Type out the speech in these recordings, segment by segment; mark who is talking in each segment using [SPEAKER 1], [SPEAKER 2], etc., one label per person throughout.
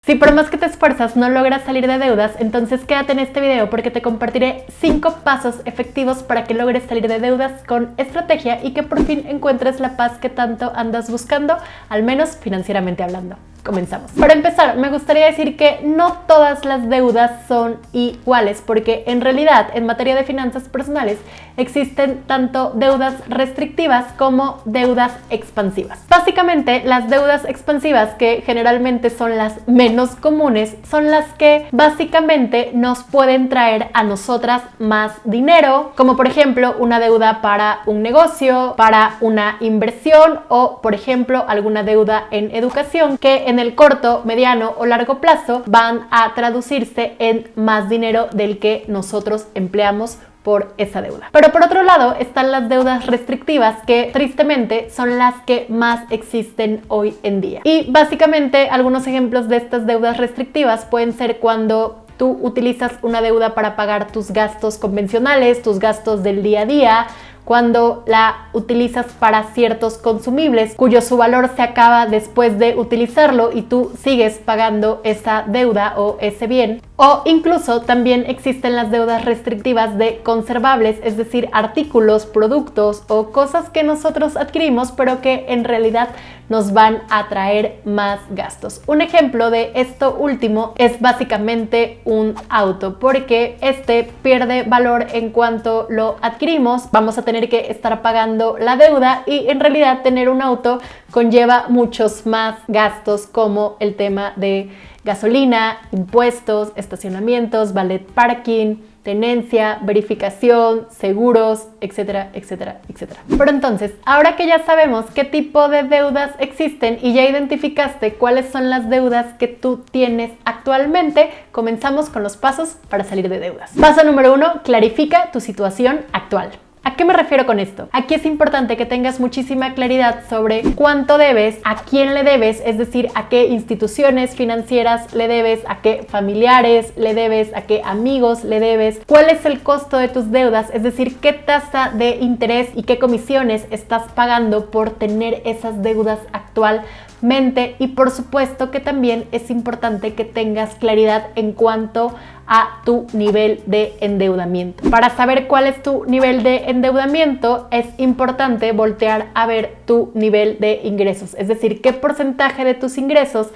[SPEAKER 1] Si por más que te esfuerzas no logras salir de deudas, entonces quédate en este video porque te compartiré 5 pasos efectivos para que logres salir de deudas con estrategia y que por fin encuentres la paz que tanto andas buscando, al menos financieramente hablando. Comenzamos. Para empezar, me gustaría decir que no todas las deudas son iguales, porque en realidad en materia de finanzas personales existen tanto deudas restrictivas como deudas expansivas. Básicamente, las deudas expansivas, que generalmente son las menos comunes, son las que básicamente nos pueden traer a nosotras más dinero, como por ejemplo una deuda para un negocio, para una inversión o por ejemplo alguna deuda en educación que en el corto, mediano o largo plazo van a traducirse en más dinero del que nosotros empleamos por esa deuda. Pero por otro lado están las deudas restrictivas, que tristemente son las que más existen hoy en día. Y básicamente algunos ejemplos de estas deudas restrictivas pueden ser cuando tú utilizas una deuda para pagar tus gastos convencionales, tus gastos del día a día, cuando la utilizas para ciertos consumibles cuyo su valor se acaba después de utilizarlo y tú sigues pagando esa deuda o ese bien. O incluso también existen las deudas restrictivas de conservables, es decir, artículos, productos o cosas que nosotros adquirimos pero que en realidad nos van a traer más gastos. Un ejemplo de esto último es básicamente un auto, porque este pierde valor en cuanto lo adquirimos. Vamos a tener que estar pagando la deuda y en realidad tener un auto conlleva muchos más gastos, como el tema de gasolina, impuestos, estacionamientos, valet parking, tenencia, verificación, seguros, etcétera, etcétera, etcétera. Pero entonces, ahora que ya sabemos qué tipo de deudas existen y ya identificaste cuáles son las deudas que tú tienes actualmente, comenzamos con los pasos para salir de deudas. Paso número 1, clarifica tu situación actual. ¿A qué me refiero con esto? Aquí es importante que tengas muchísima claridad sobre cuánto debes, a quién le debes, es decir, a qué instituciones financieras le debes, a qué familiares le debes, a qué amigos le debes, cuál es el costo de tus deudas, es decir, qué tasa de interés y qué comisiones estás pagando por tener esas deudas actualmente. Y por supuesto que también es importante que tengas claridad en cuanto a tu nivel de endeudamiento. Para saber cuál es tu nivel de endeudamiento es importante voltear a ver tu nivel de ingresos, es decir, qué porcentaje de tus ingresos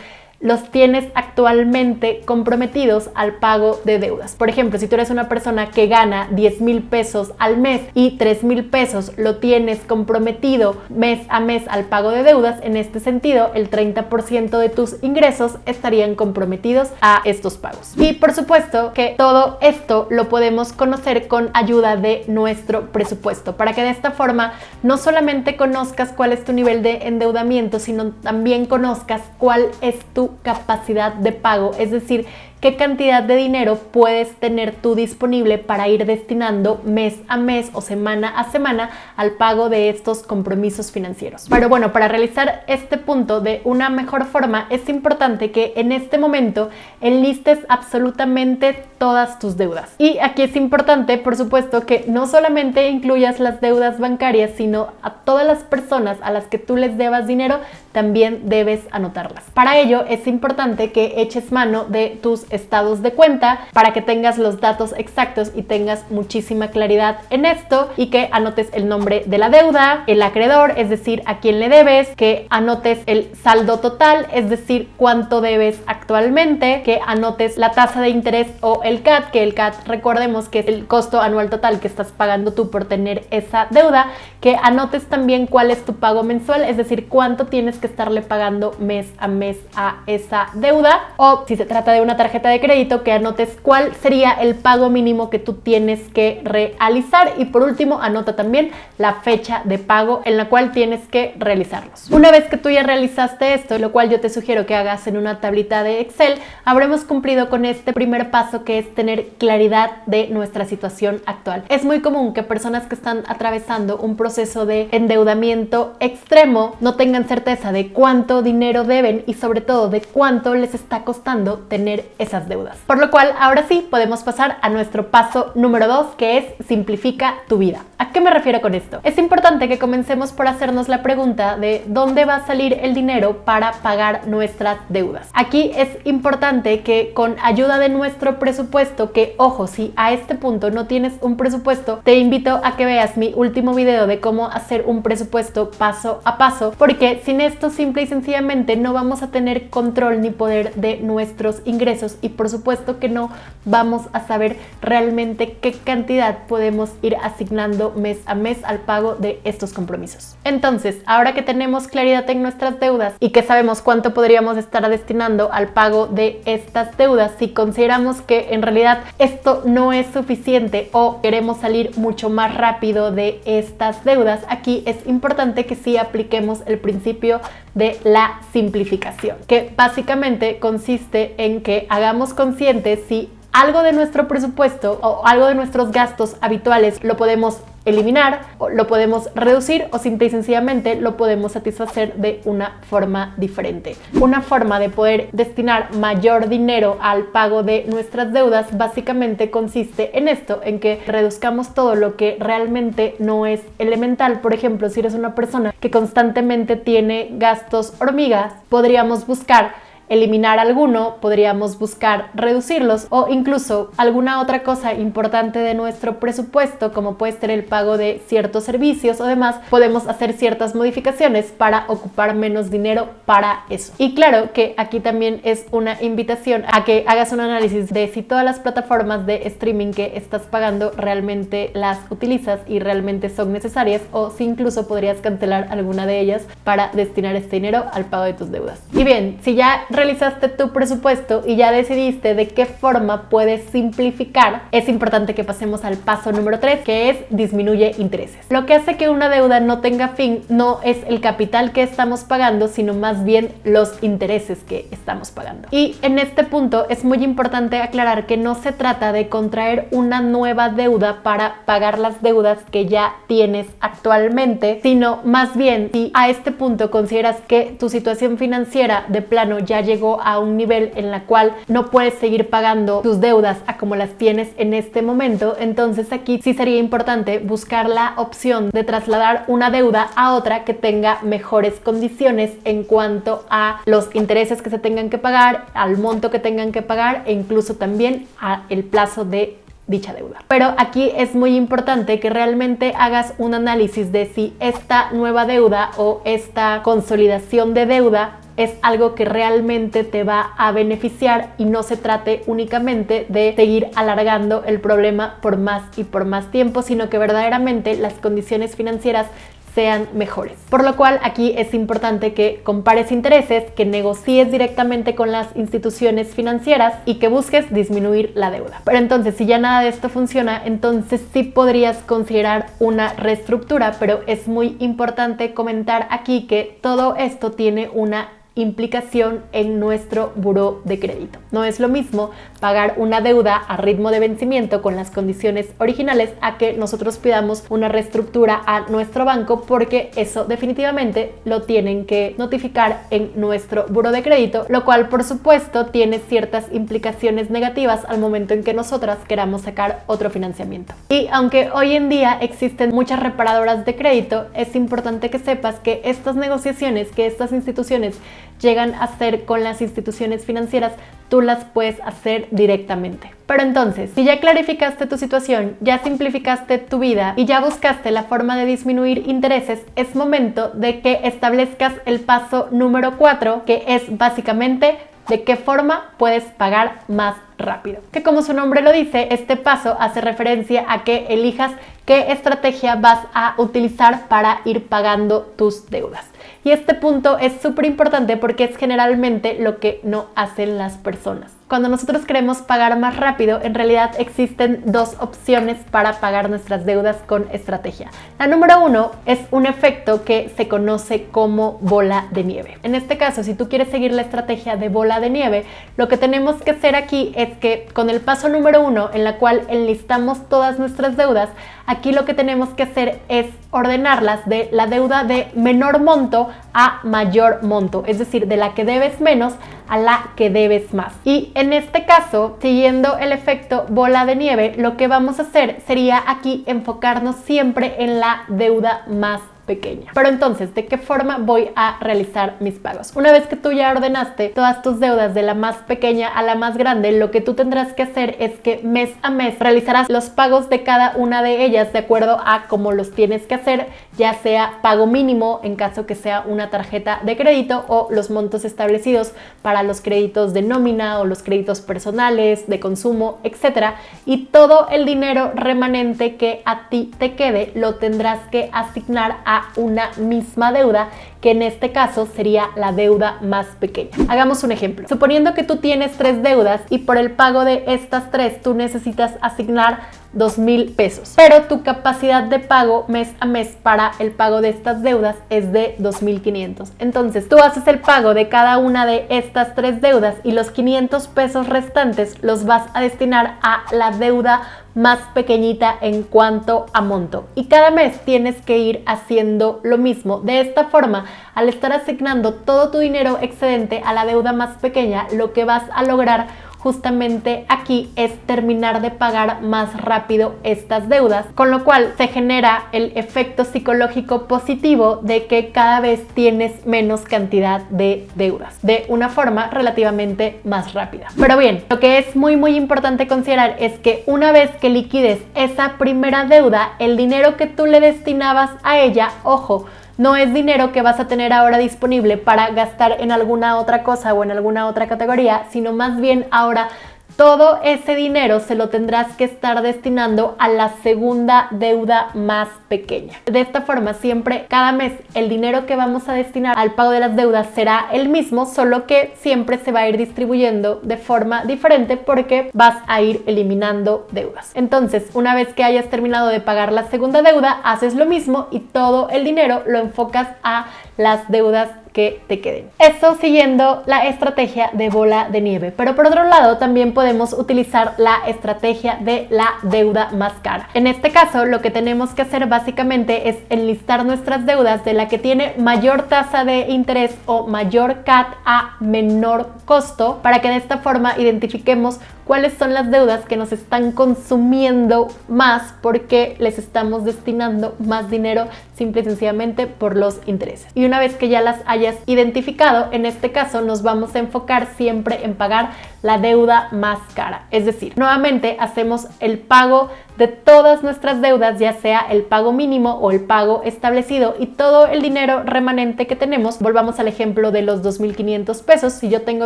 [SPEAKER 1] los tienes actualmente comprometidos al pago de deudas. Por ejemplo, si tú eres una persona que gana 10,000 pesos al mes y 3,000 pesos lo tienes comprometido mes a mes al pago de deudas, en este sentido el 30% de tus ingresos estarían comprometidos a estos pagos. Y por supuesto que todo esto lo podemos conocer con ayuda de nuestro presupuesto, para que de esta forma no solamente conozcas cuál es tu nivel de endeudamiento, sino también conozcas cuál es tu capacidad de pago, es decir, qué cantidad de dinero puedes tener tú disponible para ir destinando mes a mes o semana a semana al pago de estos compromisos financieros. Pero bueno, para realizar este punto de una mejor forma es importante que en este momento enlistes absolutamente todas tus deudas. Y aquí es importante, por supuesto, que no solamente incluyas las deudas bancarias, sino a todas las personas a las que tú les debas dinero, también debes anotarlas. Para ello es importante que eches mano de tus estados de cuenta para que tengas los datos exactos y tengas muchísima claridad en esto, y que anotes el nombre de la deuda, el acreedor, es decir, a quién le debes, que anotes el saldo total, es decir, cuánto debes actualmente, que anotes la tasa de interés o el CAT, que el CAT recordemos que es el costo anual total que estás pagando tú por tener esa deuda, que anotes también cuál es tu pago mensual, es decir, cuánto tienes que estarle pagando mes a mes a esa deuda, o si se trata de una tarjeta de crédito, que anotes cuál sería el pago mínimo que tú tienes que realizar, y por último anota también la fecha de pago en la cual tienes que realizarlos. Una vez que tú ya realizaste esto, lo cual yo te sugiero que hagas en una tablita de Excel, habremos cumplido con este primer paso, que es tener claridad de nuestra situación actual. Es muy común que personas que están atravesando un proceso de endeudamiento extremo no tengan certeza de cuánto dinero deben y sobre todo de cuánto les está costando tener esas deudas. Por lo cual, ahora sí, podemos pasar a nuestro paso número 2, que es simplifica tu vida. ¿A qué me refiero con esto? Es importante que comencemos por hacernos la pregunta de dónde va a salir el dinero para pagar nuestras deudas. Aquí es importante que con ayuda de nuestro presupuesto, que ojo, si a este punto no tienes un presupuesto, te invito a que veas mi último video de cómo hacer un presupuesto paso a paso, porque sin esto simple y sencillamente no vamos a tener control ni poder de nuestros ingresos y por supuesto que no vamos a saber realmente qué cantidad podemos ir asignando mes a mes al pago de estos compromisos. Entonces, ahora que tenemos claridad en nuestras deudas y que sabemos cuánto podríamos estar destinando al pago de estas deudas, si consideramos que en realidad esto no es suficiente o queremos salir mucho más rápido de estas deudas, aquí es importante que sí apliquemos el principio de la simplificación, que básicamente consiste en que hagamos conscientes si algo de nuestro presupuesto o algo de nuestros gastos habituales lo podemos eliminar, o lo podemos reducir o simple y sencillamente lo podemos satisfacer de una forma diferente. Una forma de poder destinar mayor dinero al pago de nuestras deudas básicamente consiste en esto, en que reduzcamos todo lo que realmente no es elemental. Por ejemplo, si eres una persona que constantemente tiene gastos hormigas, podríamos buscar eliminar alguno, podríamos buscar reducirlos o incluso alguna otra cosa importante de nuestro presupuesto, como puede ser el pago de ciertos servicios o demás, podemos hacer ciertas modificaciones para ocupar menos dinero para eso. Y claro que aquí también es una invitación a que hagas un análisis de si todas las plataformas de streaming que estás pagando realmente las utilizas y realmente son necesarias, o si incluso podrías cancelar alguna de ellas para destinar este dinero al pago de tus deudas. Y bien, si ya realizaste tu presupuesto y ya decidiste de qué forma puedes simplificar, es importante que pasemos al paso número 3, que es disminuye intereses. Lo que hace que una deuda no tenga fin no es el capital que estamos pagando, sino más bien los intereses que estamos pagando. Y en este punto es muy importante aclarar que no se trata de contraer una nueva deuda para pagar las deudas que ya tienes actualmente, sino más bien si a este punto consideras que tu situación financiera de plano ya llegó a un nivel en la cual no puedes seguir pagando tus deudas a como las tienes en este momento, entonces aquí sí sería importante buscar la opción de trasladar una deuda a otra que tenga mejores condiciones en cuanto a los intereses que se tengan que pagar, al monto que tengan que pagar e incluso también al plazo de dicha deuda. Pero aquí es muy importante que realmente hagas un análisis de si esta nueva deuda o esta consolidación de deuda es algo que realmente te va a beneficiar y no se trate únicamente de seguir alargando el problema por más y por más tiempo, sino que verdaderamente las condiciones financieras sean mejores. Por lo cual aquí es importante que compares intereses, que negocies directamente con las instituciones financieras y que busques disminuir la deuda. Pero entonces, si ya nada de esto funciona, entonces sí podrías considerar una reestructura, pero es muy importante comentar aquí que todo esto tiene una implicación en nuestro buró de crédito. No es lo mismo pagar una deuda a ritmo de vencimiento con las condiciones originales a que nosotros pidamos una reestructura a nuestro banco, porque eso definitivamente lo tienen que notificar en nuestro buró de crédito, lo cual por supuesto tiene ciertas implicaciones negativas al momento en que nosotras queramos sacar otro financiamiento. Y aunque hoy en día existen muchas reparadoras de crédito, es importante que sepas que estas negociaciones que estas instituciones llegan a hacer con las instituciones financieras, tú las puedes hacer directamente. Pero entonces, si ya clarificaste tu situación, ya simplificaste tu vida y ya buscaste la forma de disminuir intereses, es momento de que establezcas el paso número 4, que es básicamente de qué forma puedes pagar más rápido. Que como su nombre lo dice, este paso hace referencia a que elijas qué estrategia vas a utilizar para ir pagando tus deudas. Y este punto es súper importante porque es generalmente lo que no hacen las personas. Cuando nosotros queremos pagar más rápido, en realidad existen dos opciones para pagar nuestras deudas con estrategia. La número 1 es un efecto que se conoce como bola de nieve. En este caso, si tú quieres seguir la estrategia de bola de nieve, lo que tenemos que hacer aquí es que con el paso número 1, en la cual enlistamos todas nuestras deudas, Aquí lo que tenemos que hacer es ordenarlas de la deuda de menor monto a mayor monto, es decir, de la que debes menos a la que debes más. Y en este caso, siguiendo el efecto bola de nieve, lo que vamos a hacer sería aquí enfocarnos siempre en la deuda más pequeña. Pero entonces, ¿de qué forma voy a realizar mis pagos? Una vez que tú ya ordenaste todas tus deudas de la más pequeña a la más grande, lo que tú tendrás que hacer es que mes a mes realizarás los pagos de cada una de ellas de acuerdo a cómo los tienes que hacer, ya sea pago mínimo en caso que sea una tarjeta de crédito o los montos establecidos para los créditos de nómina o los créditos personales, de consumo, etcétera. Y todo el dinero remanente que a ti te quede lo tendrás que asignar a una misma deuda, que en este caso sería la deuda más pequeña. Hagamos un ejemplo. Suponiendo que tú tienes 3 deudas y por el pago de estas 3 tú necesitas asignar 2,000 pesos, pero tu capacidad de pago mes a mes para el pago de estas deudas es de 2,500. Entonces tú haces el pago de cada una de estas 3 deudas y los 500 pesos restantes los vas a destinar a la deuda más pequeñita en cuanto a monto. Y cada mes tienes que ir haciendo lo mismo. De esta forma, al estar asignando todo tu dinero excedente a la deuda más pequeña, lo que vas a lograr justamente aquí es terminar de pagar más rápido estas deudas, con lo cual se genera el efecto psicológico positivo de que cada vez tienes menos cantidad de deudas, de una forma relativamente más rápida. Pero bien, lo que es muy importante considerar es que una vez que liquides esa primera deuda, el dinero que tú le destinabas a ella, ojo, no es dinero que vas a tener ahora disponible para gastar en alguna otra cosa o en alguna otra categoría, sino más bien ahora todo ese dinero se lo tendrás que estar destinando a la segunda deuda más pequeña. De esta forma, siempre, cada mes, el dinero que vamos a destinar al pago de las deudas será el mismo, solo que siempre se va a ir distribuyendo de forma diferente porque vas a ir eliminando deudas. Entonces, una vez que hayas terminado de pagar la segunda deuda, haces lo mismo y todo el dinero lo enfocas a las deudas que te queden. Eso siguiendo la estrategia de bola de nieve. Pero por otro lado, también podemos utilizar la estrategia de la deuda más cara. En este caso, lo que tenemos que hacer básicamente es enlistar nuestras deudas de la que tiene mayor tasa de interés o mayor CAT a menor costo, para que de esta forma identifiquemos cuáles son las deudas que nos están consumiendo más porque les estamos destinando más dinero simple y sencillamente por los intereses. Y una vez que ya las hayas identificado, en este caso nos vamos a enfocar siempre en pagar la deuda más cara. Es decir, nuevamente hacemos el pago de todas nuestras deudas, ya sea el pago mínimo o el pago establecido, y todo el dinero remanente que tenemos, volvamos al ejemplo de los 2,500 pesos. Si yo tengo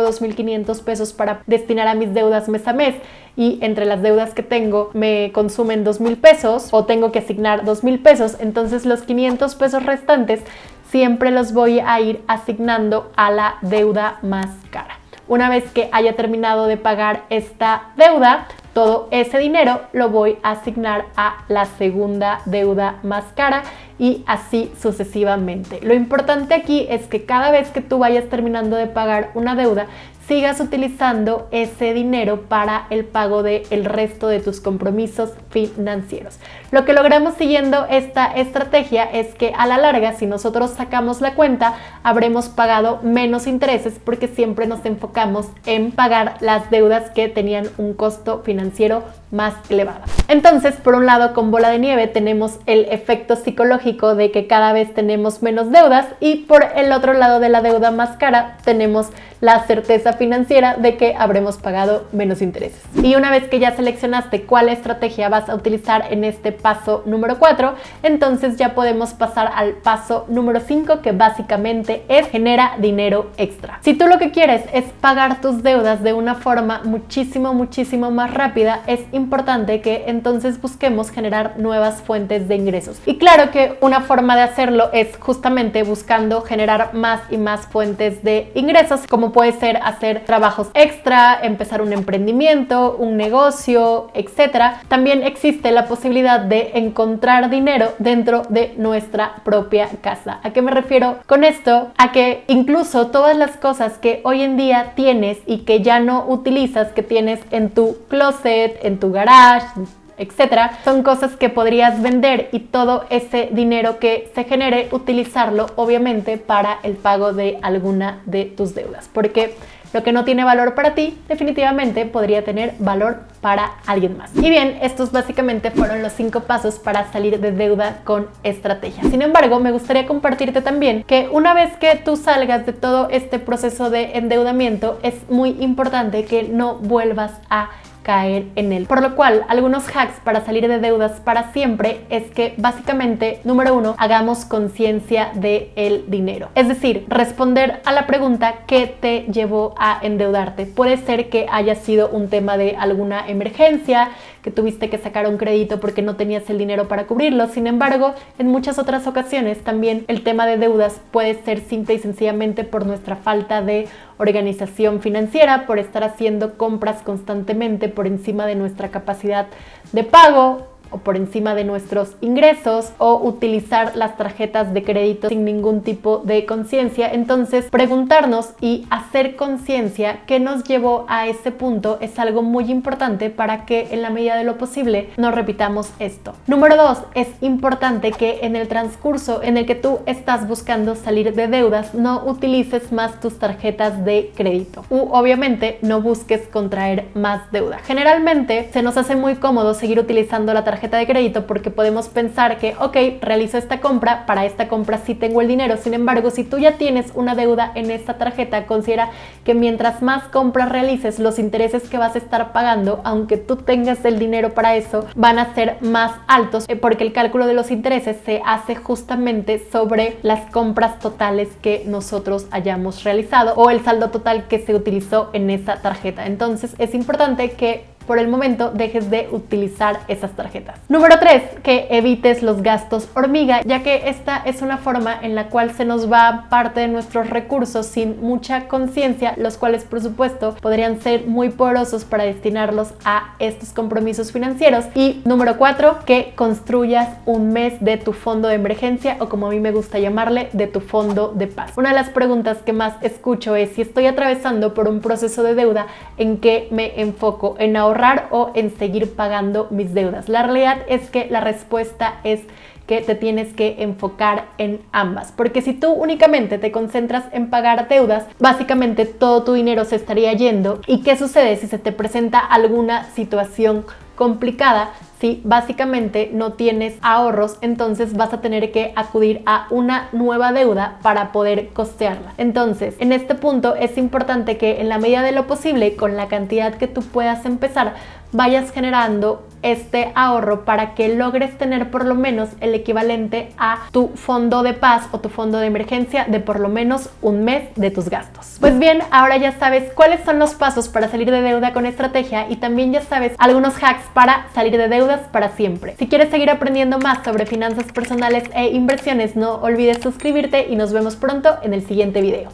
[SPEAKER 1] 2,500 pesos para destinar a mis deudas mes a mes y entre las deudas que tengo me consumen 2,000 pesos o tengo que asignar 2,000 pesos, entonces los 500 pesos restantes siempre los voy a ir asignando a la deuda más cara. Una vez que haya terminado de pagar esta deuda, todo ese dinero lo voy a asignar a la segunda deuda más cara y así sucesivamente. Lo importante aquí es que cada vez que tú vayas terminando de pagar una deuda, sigas utilizando ese dinero para el pago del resto de tus compromisos financieros. Lo que logramos siguiendo esta estrategia es que a la larga, si nosotros sacamos la cuenta, habremos pagado menos intereses porque siempre nos enfocamos en pagar las deudas que tenían un costo financiero más elevado. Entonces, por un lado, con bola de nieve tenemos el efecto psicológico de que cada vez tenemos menos deudas, y por el otro lado de la deuda más cara tenemos la certeza financiera de que habremos pagado menos intereses. Y una vez que ya seleccionaste cuál estrategia vas a utilizar en este paso número 4, entonces ya podemos pasar al paso número 5, que básicamente es genera dinero extra. Si tú lo que quieres es pagar tus deudas de una forma muchísimo más rápida, es importante que entonces busquemos generar nuevas fuentes de ingresos. Y claro que una forma de hacerlo es justamente buscando generar más y más fuentes de ingresos, como puede ser hacer trabajos extra, empezar un emprendimiento, un negocio, etcétera. También existe la posibilidad de encontrar dinero dentro de nuestra propia casa. ¿A qué me refiero con esto? A que incluso todas las cosas que hoy en día tienes y que ya no utilizas, que tienes en tu closet, en tu garage, etcétera, son cosas que podrías vender y todo ese dinero que se genere utilizarlo obviamente para el pago de alguna de tus deudas, porque lo que no tiene valor para ti definitivamente podría tener valor para alguien más. Y bien, estos básicamente fueron los 5 pasos para salir de deuda con estrategia. Sin embargo, me gustaría compartirte también que una vez que tú salgas de todo este proceso de endeudamiento, es muy importante que no vuelvas a caer en él. Por lo cual, algunos hacks para salir de deudas para siempre es que básicamente, número 1, hagamos conciencia del dinero. Es decir, responder a la pregunta ¿qué te llevó a endeudarte? Puede ser que haya sido un tema de alguna emergencia, que tuviste que sacar un crédito porque no tenías el dinero para cubrirlo. Sin embargo, en muchas otras ocasiones también el tema de deudas puede ser simple y sencillamente por nuestra falta de organización financiera, por estar haciendo compras constantemente por encima de nuestra capacidad de pago o por encima de nuestros ingresos, o utilizar las tarjetas de crédito sin ningún tipo de conciencia. Entonces, preguntarnos y hacer conciencia qué nos llevó a ese punto es algo muy importante para que en la medida de lo posible no repitamos esto. Número 2, es importante que en el transcurso en el que tú estás buscando salir de deudas, no utilices más tus tarjetas de crédito u obviamente no busques contraer más deuda. Generalmente se nos hace muy cómodo seguir utilizando la tarjeta de crédito porque podemos pensar que, ok, realizo esta compra, para esta compra sí tengo el dinero. Sin embargo, si tú ya tienes una deuda en esta tarjeta, considera que mientras más compras realices, los intereses que vas a estar pagando, aunque tú tengas el dinero para eso, van a ser más altos, porque el cálculo de los intereses se hace justamente sobre las compras totales que nosotros hayamos realizado o el saldo total que se utilizó en esa tarjeta. Entonces, es importante que por el momento dejes de utilizar esas tarjetas. Número 3, que evites los gastos hormiga, ya que esta es una forma en la cual se nos va parte de nuestros recursos sin mucha conciencia, los cuales por supuesto podrían ser muy poderosos para destinarlos a estos compromisos financieros. Y número 4, que construyas un mes de tu fondo de emergencia, o como a mí me gusta llamarle, de tu fondo de paz. Una de las preguntas que más escucho es: si estoy atravesando por un proceso de deuda, ¿en qué me enfoco? ¿En ahorrar o en seguir pagando mis deudas? La realidad es que la respuesta es que te tienes que enfocar en ambas, porque si tú únicamente te concentras en pagar deudas, básicamente todo tu dinero se estaría yendo. ¿Y qué sucede si se te presenta alguna situación complicada? Si básicamente no tienes ahorros, entonces vas a tener que acudir a una nueva deuda para poder costearla. Entonces, en este punto es importante que en la medida de lo posible, con la cantidad que tú puedas empezar, vayas generando este ahorro para que logres tener por lo menos el equivalente a tu fondo de paz o tu fondo de emergencia de por lo menos un mes de tus gastos. Pues bien, ahora ya sabes cuáles son los pasos para salir de deuda con estrategia y también ya sabes algunos hacks para salir de deudas para siempre. Si quieres seguir aprendiendo más sobre finanzas personales e inversiones, no olvides suscribirte y nos vemos pronto en el siguiente video.